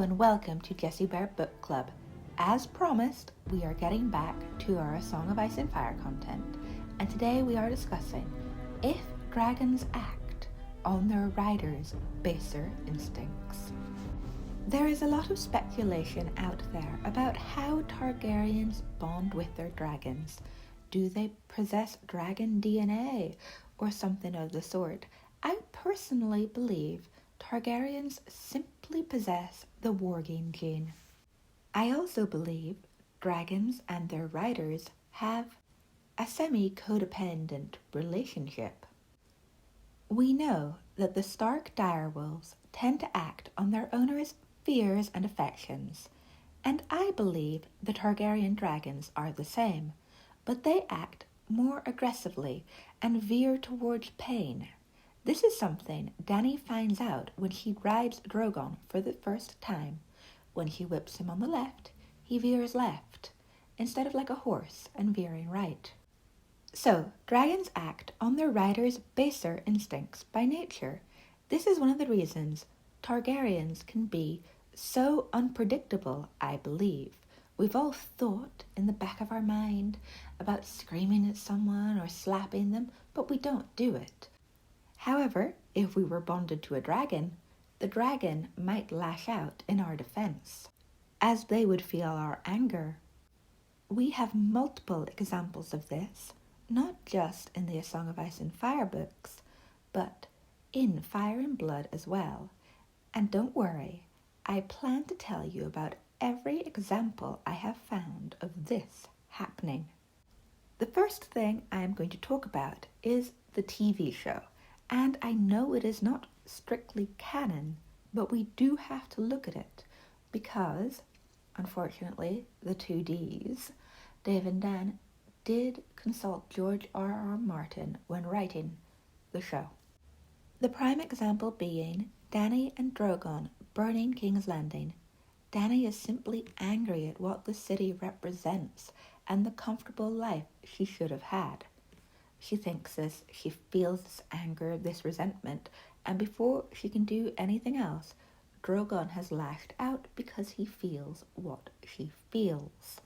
and welcome to Jessie Bear Book Club. As promised, we are getting back to our Song of Ice and Fire content, and today we are discussing if dragons act on their riders' baser instincts. There is a lot of speculation out there about how Targaryens bond with their dragons. Do they possess dragon DNA or something of the sort? I personally believe Targaryens simply possess the wargame gene. I also believe dragons and their riders have a semi-codependent relationship. We know that the Stark direwolves tend to act on their owners' fears and affections, and I believe the Targaryen dragons are the same, but they act more aggressively and veer towards pain. This is something Dany finds out when he rides Drogon for the first time. When he whips him on the left, he veers left, instead of like a horse and veering right. So, dragons act on their riders' baser instincts by nature. This is one of the reasons Targaryens can be so unpredictable, I believe. We've all thought in the back of our mind about screaming at someone or slapping them, but we don't do it. However, if we were bonded to a dragon, the dragon might lash out in our defense, as they would feel our anger. We have multiple examples of this, not just in the A Song of Ice and Fire books, but in Fire and Blood as well. And don't worry, I plan to tell you about every example I have found of this happening. The first thing I am going to talk about is the TV show. And I know it is not strictly canon, but we do have to look at it because, unfortunately, the two Ds, Dave and Dan, did consult George R.R. Martin when writing the show. The prime example being Dany and Drogon burning King's Landing. Dany is simply angry at what the city represents and the comfortable life she should have had. She thinks this, she feels this anger, this resentment, and before she can do anything else, Drogon has lashed out because he feels what she feels.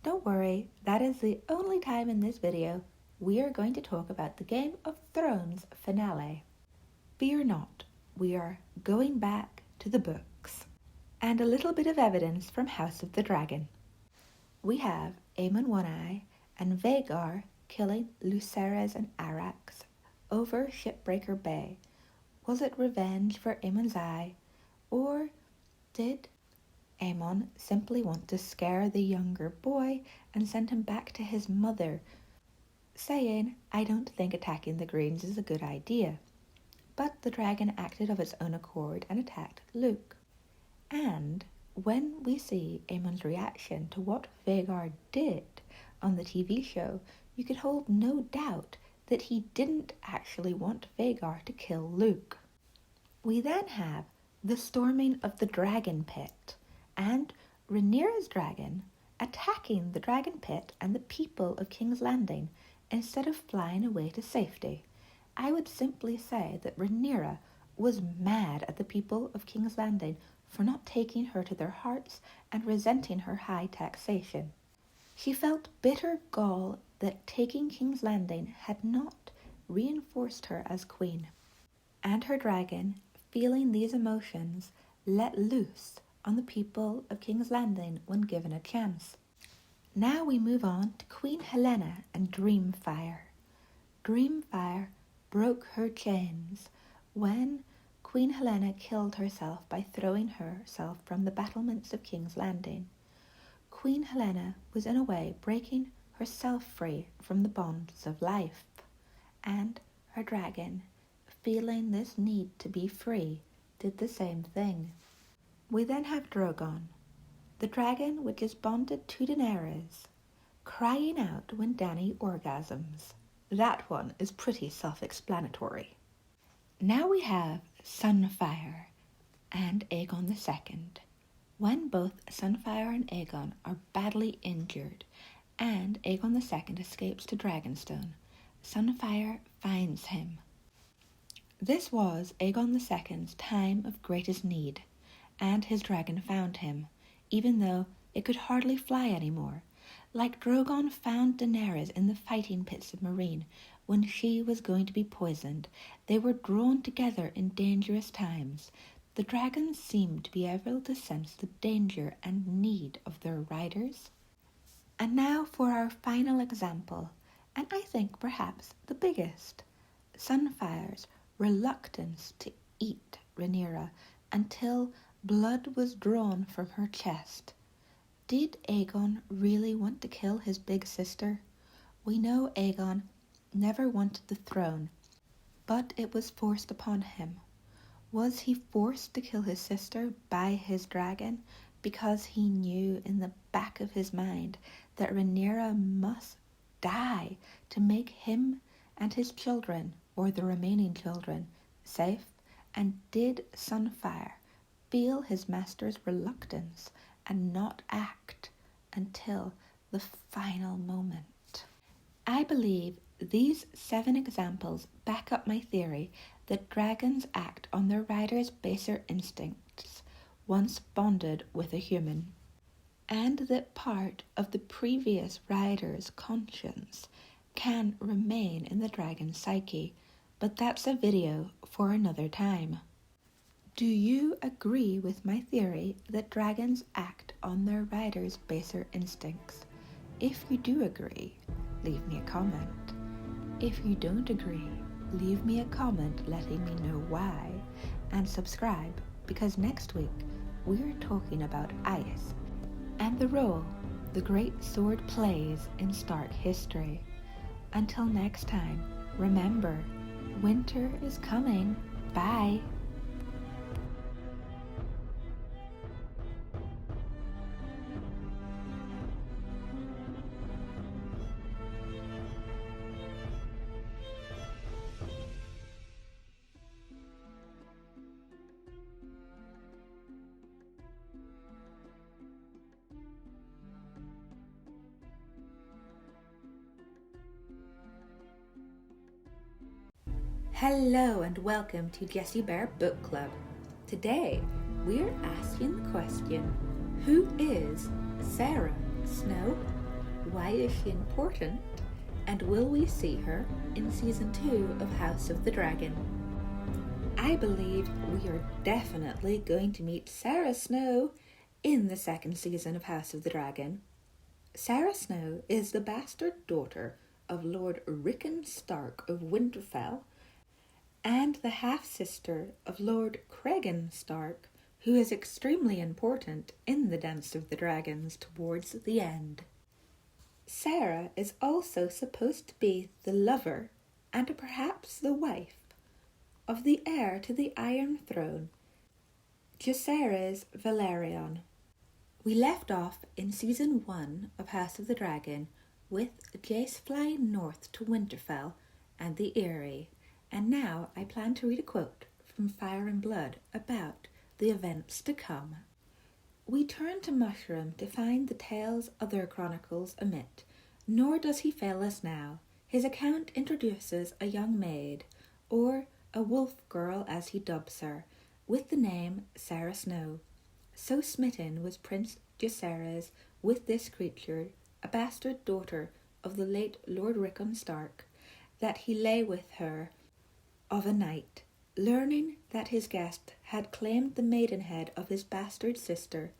Don't worry, that is the only time in this video we are going to talk about the Game of Thrones finale. Fear not, we are going back to the books. And a little bit of evidence from House of the Dragon. We have Aemon One-Eye and Vhagar killing Lucerys and Arrax over Shipbreaker Bay. Was it revenge for Aemon's eye, or did Aemon simply want to scare the younger boy and send him back to his mother, saying, I don't think attacking the Greens is a good idea. But the dragon acted of its own accord and attacked Luke. And when we see Aemon's reaction to what Vhagar did on the TV show, you could hold no doubt that he didn't actually want Vhagar to kill Luke. We then have the storming of the dragon pit, and Rhaenyra's dragon attacking the dragon pit and the people of King's Landing instead of flying away to safety. I would simply say that Rhaenyra was mad at the people of King's Landing for not taking her to their hearts and resenting her high taxation. She felt bitter gall that taking King's Landing had not reinforced her as queen. And her dragon, feeling these emotions, let loose on the people of King's Landing when given a chance. Now we move on to Queen Helaena and Dreamfire. Dreamfire broke her chains when Queen Helaena killed herself by throwing herself from the battlements of King's Landing. Queen Helaena was in a way breaking herself free from the bonds of life, and her dragon, feeling this need to be free, did the same thing. We then have Drogon, the dragon which is bonded to Daenerys, crying out when Dany orgasms. That one is pretty self-explanatory. Now we have Sunfire and Aegon II. When both Sunfire and Aegon are badly injured and Aegon II escapes to Dragonstone, Sunfire finds him. This was Aegon II's time of greatest need, and his dragon found him, even though it could hardly fly anymore, like Drogon found Daenerys in the fighting pits of Meereen when she was going to be poisoned. They were drawn together in dangerous times. The dragons seemed to be able to sense the danger and need of their riders. And now for our final example, and I think perhaps the biggest. Sunfire's reluctance to eat Rhaenyra until blood was drawn from her chest. Did Aegon really want to kill his big sister? We know Aegon never wanted the throne, but it was forced upon him. Was he forced to kill his sister by his dragon because he knew in the back of his mind that Rhaenyra must die to make him and his children, or the remaining children, safe? And did Sunfire feel his master's reluctance and not act until the final moment? I believe these 7 examples back up my theory that dragons act on their riders' baser instincts once bonded with a human, and that part of the previous rider's conscience can remain in the dragon's psyche, but that's a video for another time. Do you agree with my theory that dragons act on their riders' baser instincts? If you do agree, leave me a comment. If you don't agree, leave me a comment letting me know why, and subscribe, because next week we're talking about ice and the role the great sword plays in Stark history. Until next time, remember, winter is coming. Bye. Hello and welcome to Jessie Bear Book Club. Today we're asking the question, who is Sarah Snow? Why is she important? And will we see her in Season 2 of House of the Dragon? I believe we are definitely going to meet Sarah Snow in the 2nd season of House of the Dragon. Sarah Snow is the bastard daughter of Lord Rickon Stark of Winterfell, and the half-sister of Lord Cregan Stark, who is extremely important in the Dance of the Dragons towards the end. Sarah is also supposed to be the lover, and perhaps the wife, of the heir to the Iron Throne, Jacaerys Velaryon. We left off in Season 1 of House of the Dragon with Jace flying north to Winterfell and the Eyrie, and now I plan to read a quote from Fire and Blood about the events to come. We turn to Mushroom to find the tales other chronicles omit, nor does he fail us now. His account introduces a young maid, or a wolf girl as he dubs her, with the name Sarah Snow. So smitten was Prince Jacaerys with this creature, a bastard daughter of the late Lord Rickon Stark, that he lay with her of a night. Learning that his guest had claimed the maidenhead of his bastard sister,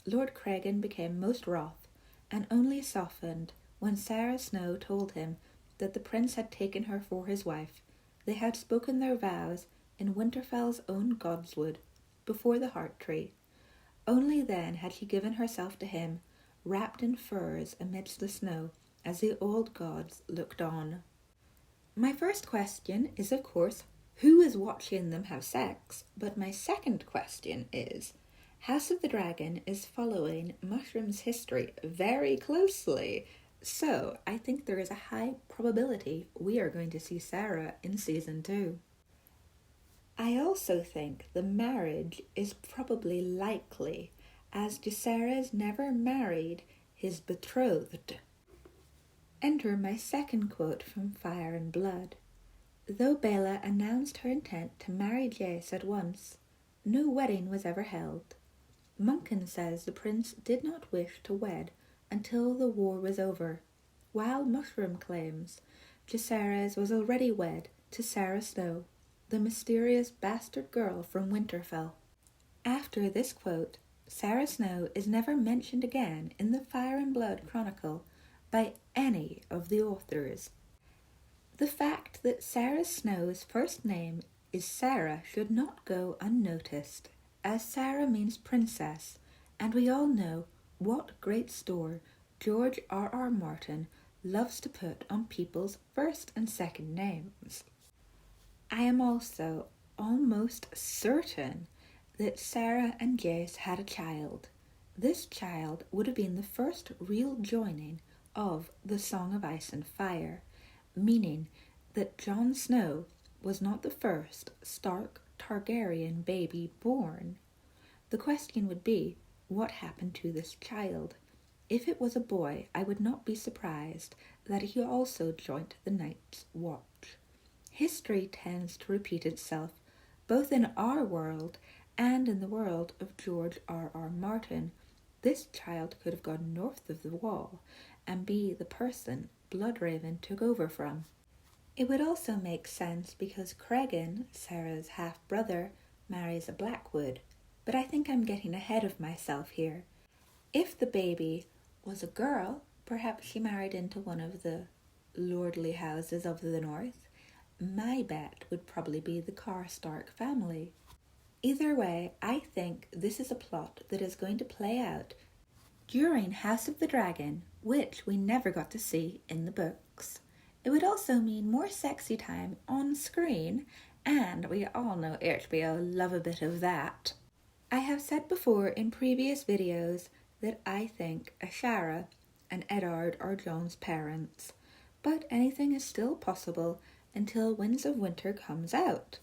Lord Cregan became most wroth, and only softened when Sarah Snow told him that the prince had taken her for his wife. They had spoken their vows in Winterfell's own godswood, before the heart tree. Only then had she given herself to him, wrapped in furs amidst the snow, as the old gods looked on. My first question is, of course, who is watching them have sex? But my second question is, House of the Dragon is following Mushroom's history very closely, so I think there is a high probability we are going to see Sarah in Season 2. I also think the marriage is probably likely, as Jacaerys never married his betrothed. Enter my second quote from Fire and Blood. Though Baela announced her intent to marry Jace at once, no wedding was ever held. Monken says the prince did not wish to wed until the war was over, while Mushroom claims Jacaerys was already wed to Sarah Snow, the mysterious bastard girl from Winterfell. After this quote, Sarah Snow is never mentioned again in the Fire and Blood Chronicle by any of the authors. The fact that Sarah Snow's first name is Sarah should not go unnoticed, as Sarah means princess, and we all know what great store George R.R. Martin loves to put on people's first and second names. I am also almost certain that Sarah and Jace had a child. This child would have been the first real joining of the Song of Ice and Fire, meaning that Jon Snow was not the first Stark Targaryen baby born. The question would be, what happened to this child? If it was a boy, I would not be surprised that he also joined the Night's Watch. History tends to repeat itself, both in our world and in the world of George R.R. Martin. This child could have gone north of the Wall and be the person Bloodraven took over from. It would also make sense because Cregan, Sarah's half-brother, marries a Blackwood, but I think I'm getting ahead of myself here. If the baby was a girl, perhaps she married into one of the lordly houses of the north. My bet would probably be the Karstark family. Either way, I think this is a plot that is going to play out during House of the Dragon, which we never got to see in the books. It would also mean more sexy time on screen, and we all know HBO love a bit of that. I have said before in previous videos that I think Ashara and Eddard are Jon's parents, but anything is still possible until Winds of Winter comes out,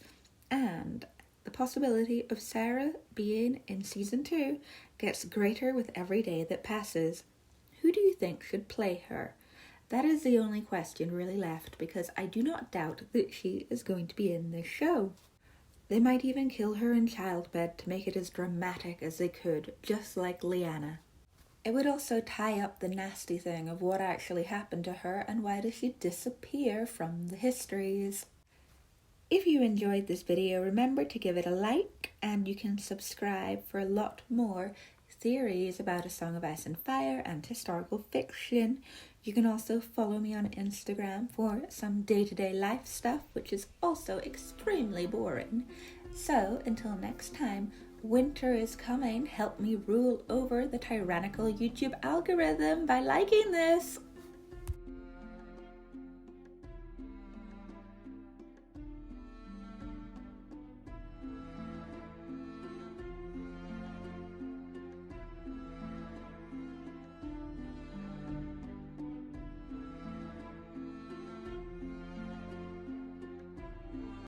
and the possibility of Sarah being in Season 2 gets greater with every day that passes. Who do you think should play her? That is the only question really left, because I do not doubt that she is going to be in this show. They might even kill her in childbed to make it as dramatic as they could, just like Lyanna. It would also tie up the nasty thing of what actually happened to her and why does she disappear from the histories. If you enjoyed this video, remember to give it a like, and you can subscribe for a lot more theories about A Song of Ice and Fire and historical fiction. You can also follow me on Instagram for some day-to-day life stuff, which is also extremely boring. So, until next time, winter is coming. Help me rule over the tyrannical YouTube algorithm by liking this.